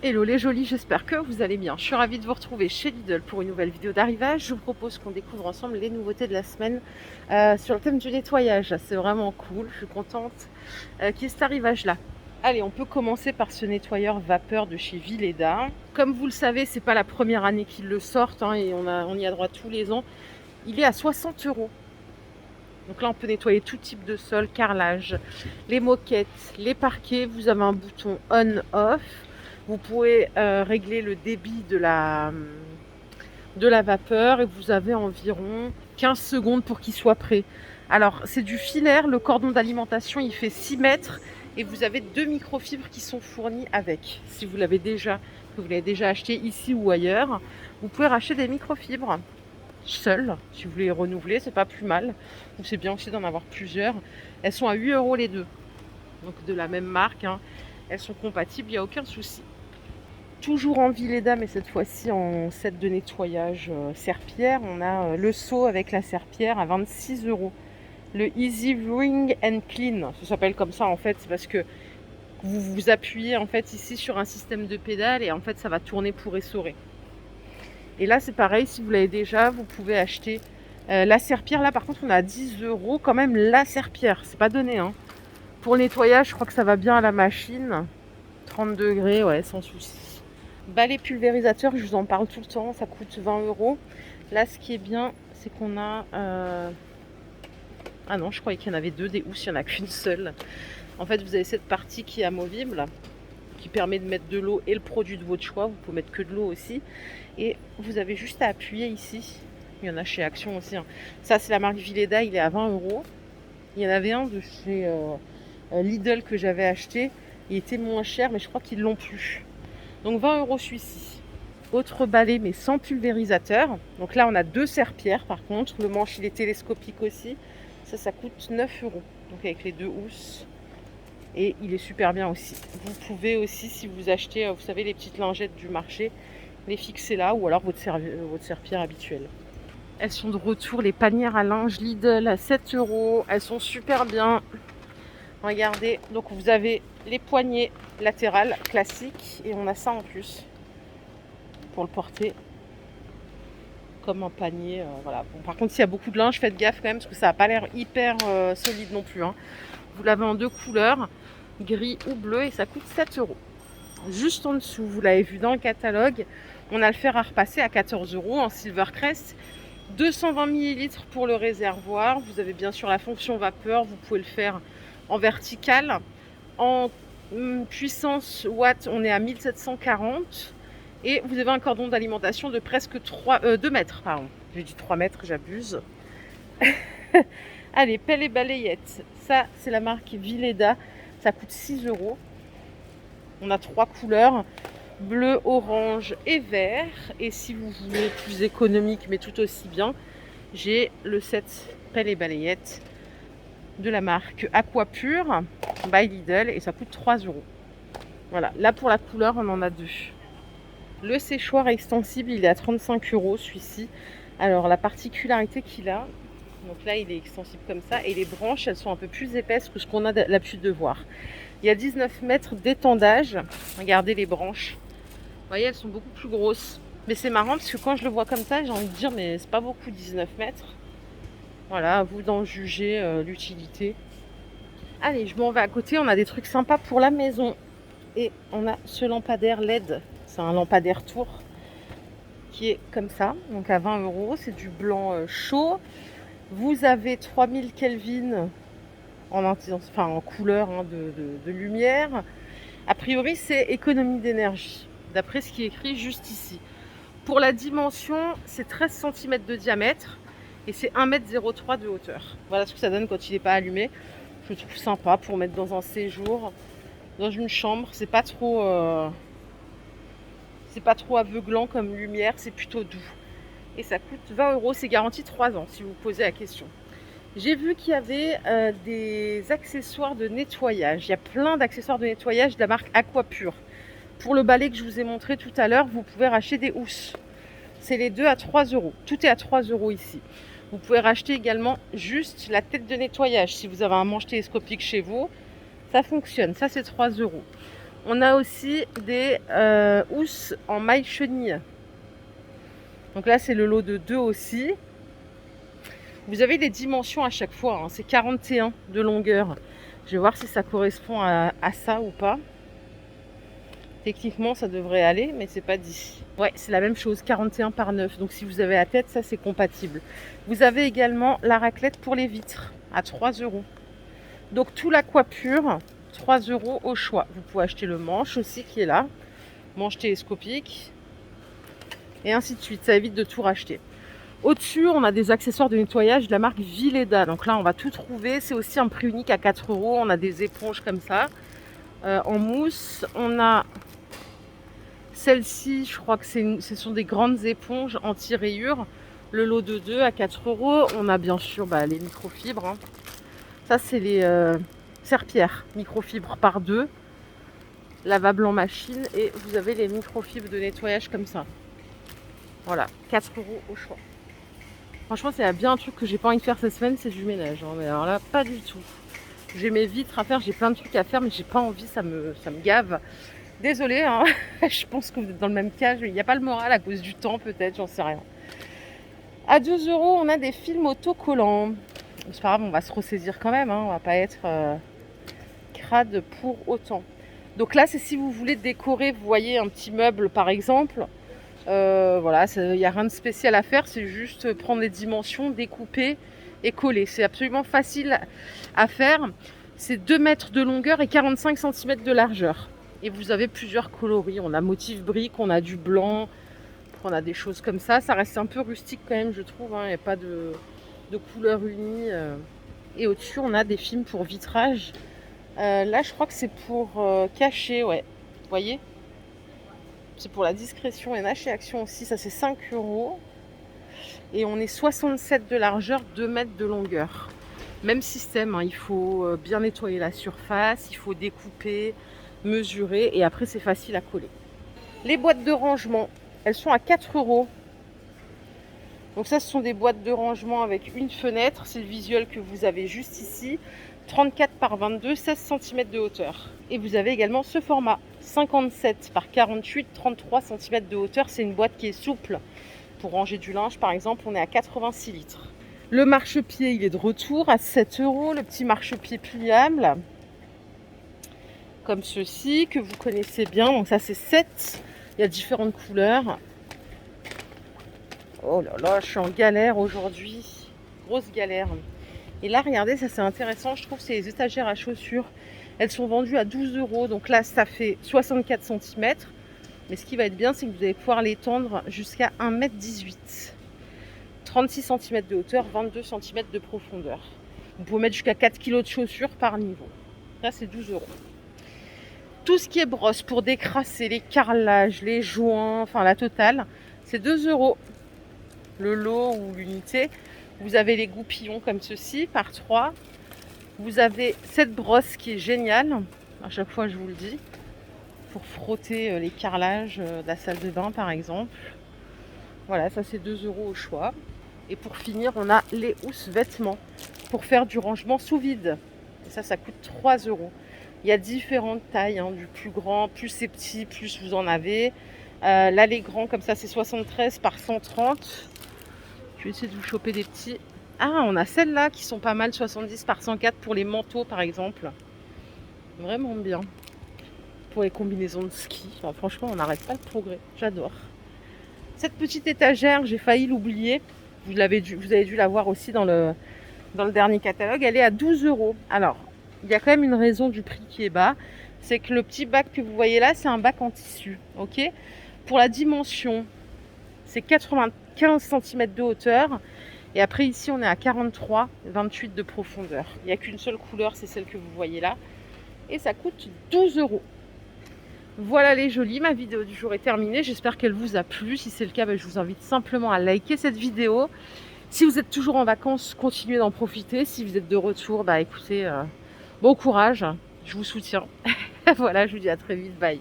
Hello les jolis, j'espère que vous allez bien. Je suis ravie de vous retrouver chez Lidl pour une nouvelle vidéo d'arrivage. Je vous propose qu'on découvre ensemble les nouveautés de la semaine sur le thème du nettoyage. C'est vraiment cool, je suis contente qu'il y ait cet arrivage-là. Allez, on peut commencer par ce nettoyeur vapeur de chez Vileda. Comme vous le savez, c'est pas la première année qu'ils le sortent et on y a droit tous les ans. Il est à 60 €. Donc là, on peut nettoyer tout type de sol, carrelage, les moquettes, les parquets. Vous avez un bouton on-off. Vous pouvez régler le débit de la vapeur et vous avez environ 15 secondes pour qu'il soit prêt. Alors, c'est du filaire. Le cordon d'alimentation, il fait 6 mètres et vous avez 2 microfibres qui sont fournies avec. Si vous l'avez déjà, que vous l'avez déjà acheté ici ou ailleurs, vous pouvez racheter des microfibres seules. Si vous voulez les renouveler, c'est pas plus mal. Donc, c'est bien aussi d'en avoir plusieurs. Elles sont à 8 € les deux. Donc, de la même marque. Elles sont compatibles, il n'y a aucun souci. Toujours en Vileda, mais cette fois-ci en set de nettoyage serpillère. On a le seau avec la serpillère à 26 €. Le Easy Ring and Clean, ça s'appelle comme ça en fait, c'est parce que vous vous appuyez en fait ici sur un système de pédales et en fait ça va tourner pour essorer. Et là c'est pareil, si vous l'avez déjà, vous pouvez acheter la serpillère. Là par contre on a 10 € quand même la serpillère, c'est pas donné. Pour le nettoyage, je crois que ça va bien à la machine. 30 degrés, ouais, sans souci. Balai pulvérisateur, je vous en parle tout le temps, ça coûte 20 €. Là, ce qui est bien, c'est qu'on a... Ah non, je croyais qu'il y en avait deux des housses, il n'y en a qu'une seule. En fait, vous avez cette partie qui est amovible, qui permet de mettre de l'eau et le produit de votre choix. Vous pouvez mettre que de l'eau aussi. Et vous avez juste à appuyer ici. Il y en a chez Action aussi. Ça, c'est la marque Vileda, il est à 20 €. Il y en avait un de chez Lidl que j'avais acheté. Il était moins cher, mais je crois qu'ils l'ont plus. Donc 20 € celui-ci. Autre balai, mais sans pulvérisateur. Donc là, on a deux serpillères par contre. Le manche, il est télescopique aussi. Ça coûte 9 €. Donc avec les deux housses. Et il est super bien aussi. Vous pouvez aussi, si vous achetez, vous savez, les petites lingettes du marché, les fixer là ou alors votre serpillère habituelle. Elles sont de retour, les panières à linge Lidl à 7 €. Elles sont super bien. Regardez, donc vous avez les poignées latérales classiques et on a ça en plus pour le porter comme un panier. Voilà. Bon, par contre, s'il y a beaucoup de linge, faites gaffe quand même parce que ça n'a pas l'air hyper solide non plus. Vous l'avez en deux couleurs, gris ou bleu, et ça coûte 7 €. Juste en dessous, vous l'avez vu dans le catalogue, on a le fer à repasser à 14 € en Silvercrest. 220 ml pour le réservoir. Vous avez bien sûr la fonction vapeur. Vous pouvez le faire en vertical. En puissance watt, on est à 1740. Et vous avez un cordon d'alimentation de presque 2 mètres. Pardon. J'ai dit 3 mètres, j'abuse. Allez, pelle et balayette. Ça, c'est la marque Vileda. Ça coûte 6 €. On a 3 couleurs. Bleu, orange et vert. Et si vous voulez plus économique mais tout aussi bien, j'ai le set pelle et balayette de la marque Aquapure by Lidl et ça coûte 3 €. Voilà, là pour la couleur on en a deux. Le séchoir extensible, il est à 35 € celui-ci. Alors la particularité qu'il a, donc là il est extensible comme ça et les branches elles sont un peu plus épaisses que ce qu'on a l'habitude de voir. Il y a 19 mètres d'étendage. Regardez les branches. Vous voyez, elles sont beaucoup plus grosses. Mais c'est marrant parce que quand je le vois comme ça, j'ai envie de dire, mais c'est pas beaucoup 19 mètres. Voilà, à vous d'en juger l'utilité. Allez, je m'en vais à côté. On a des trucs sympas pour la maison. Et on a ce lampadaire LED. C'est un lampadaire tour qui est comme ça. Donc à 20 €. C'est du blanc chaud. Vous avez 3000 Kelvin en couleur de lumière. A priori, c'est économie d'énergie. D'après ce qui est écrit juste ici. Pour la dimension, c'est 13 cm de diamètre et c'est 1,03 m de hauteur. Voilà ce que ça donne quand il n'est pas allumé. Je trouve sympa pour mettre dans un séjour, dans une chambre. C'est pas trop aveuglant comme lumière, c'est plutôt doux. Et ça coûte 20 €, c'est garanti 3 ans si vous posez la question. J'ai vu qu'il y avait des accessoires de nettoyage. Il y a plein d'accessoires de nettoyage de la marque Aquapure. Pour le balai que je vous ai montré tout à l'heure, vous pouvez racheter des housses. C'est les deux à 3 €. Tout est à 3 € ici. Vous pouvez racheter également juste la tête de nettoyage. Si vous avez un manche télescopique chez vous, ça fonctionne. Ça, c'est 3 €. On a aussi des housses en maille chenille. Donc là, c'est le lot de 2 aussi. Vous avez des dimensions à chaque fois, hein. C'est 41 de longueur. Je vais voir si ça correspond à ça ou pas. Techniquement, ça devrait aller, mais c'est pas dit. Ouais, c'est la même chose, 41 par 9. Donc si vous avez la tête, ça c'est compatible. Vous avez également la raclette pour les vitres à 3 €. Donc tout l'aquapur, 3 € au choix. Vous pouvez acheter le manche aussi qui est là, manche télescopique, et ainsi de suite. Ça évite de tout racheter. Au-dessus, on a des accessoires de nettoyage de la marque Villeda. Donc là, on va tout trouver. C'est aussi un prix unique à 4 €. On a des éponges comme ça, en mousse. On a celle-ci, je crois que ce sont des grandes éponges anti-rayures. Le lot de 2 à 4 €. On a bien sûr les microfibres, hein. Ça, c'est les serpillères microfibres par 2. Lavable en machine. Et vous avez les microfibres de nettoyage comme ça. Voilà, 4 € au choix. Franchement, c'est bien un truc que j'ai pas envie de faire cette semaine, c'est du ménage, hein. Mais alors là, pas du tout. J'ai mes vitres à faire, j'ai plein de trucs à faire, mais j'ai pas envie, ça me gave. Désolée, hein. Je pense que vous êtes dans le même cas. Il n'y a pas le moral à cause du temps, peut-être, j'en sais rien. À 2 €, on a des films autocollants. C'est pas grave, on va se ressaisir quand même, hein. On va pas être crade pour autant. Donc là, c'est si vous voulez décorer, vous voyez, un petit meuble par exemple. Voilà, il n'y a rien de spécial à faire, c'est juste prendre les dimensions, découper et coller. C'est absolument facile à faire. C'est 2 mètres de longueur et 45 cm de largeur. Et vous avez plusieurs coloris. On a motif brique, on a du blanc, on a des choses comme ça. Ça reste un peu rustique quand même, je trouve, hein. Il n'y a pas de couleur unie. Et au-dessus, on a des films pour vitrage. Là, je crois que c'est pour cacher, ouais. Vous voyez ? C'est pour la discrétion et Nash et Action aussi. Ça, c'est 5 €. Et on est 67 de largeur, 2 mètres de longueur. Même système, hein. Il faut bien nettoyer la surface, il faut découper, mesurer. Et après, c'est facile à coller. Les boîtes de rangement, elles sont à 4 €. Donc ça, ce sont des boîtes de rangement avec une fenêtre. C'est le visuel que vous avez juste ici. 34 par 22, 16 cm de hauteur. Et vous avez également ce format, 57 par 48, 33 cm de hauteur. C'est une boîte qui est souple. Pour ranger du linge, par exemple, on est à 86 litres. Le marchepied, il est de retour à 7 €. Le petit marchepied pliable, comme ceci, que vous connaissez bien. Donc ça, c'est 7. Il y a différentes couleurs. Oh là là, je suis en galère aujourd'hui. Grosse galère. Et là, regardez, ça c'est intéressant, je trouve, c'est les étagères à chaussures. Elles sont vendues à 12 €. Donc là, ça fait 64 cm. Mais ce qui va être bien, c'est que vous allez pouvoir l'étendre jusqu'à 1,18 m. 36 cm de hauteur, 22 cm de profondeur. Vous pouvez mettre jusqu'à 4 kg de chaussures par niveau. Là, c'est 12 €. Tout ce qui est brosse pour décrasser les carrelages, les joints, enfin la totale, c'est 2 €. Le lot ou l'unité. Vous avez les goupillons comme ceci, par 3. Vous avez cette brosse qui est géniale. À chaque fois, je vous le dis. Pour frotter les carrelages de la salle de bain, par exemple. Voilà, ça c'est 2 € au choix. Et pour finir, on a les housses vêtements pour faire du rangement sous vide. Et ça coûte 3 €. Il y a différentes tailles, hein, du plus grand, plus c'est petit, plus vous en avez. Là, les grands, comme ça, c'est 73 par 130. Je vais essayer de vous choper des petits. Ah, on a celles-là qui sont pas mal, 70 par 104 pour les manteaux, par exemple. Vraiment bien. Pour les combinaisons de ski. Enfin, franchement, on n'arrête pas le progrès. J'adore. Cette petite étagère, j'ai failli l'oublier. Vous avez dû la voir aussi dans le dernier catalogue. Elle est à 12 €. Alors, il y a quand même une raison du prix qui est bas. C'est que le petit bac que vous voyez là, c'est un bac en tissu. Ok ? Pour la dimension, c'est 95 cm de hauteur. Et après, ici, on est à 43, 28 de profondeur. Il n'y a qu'une seule couleur, c'est celle que vous voyez là. Et ça coûte 12 €. Voilà les jolis, ma vidéo du jour est terminée. J'espère qu'elle vous a plu. Si c'est le cas, je vous invite simplement à liker cette vidéo. Si vous êtes toujours en vacances, continuez d'en profiter. Si vous êtes de retour, écoutez, bon courage. Je vous soutiens. Voilà, je vous dis à très vite. Bye.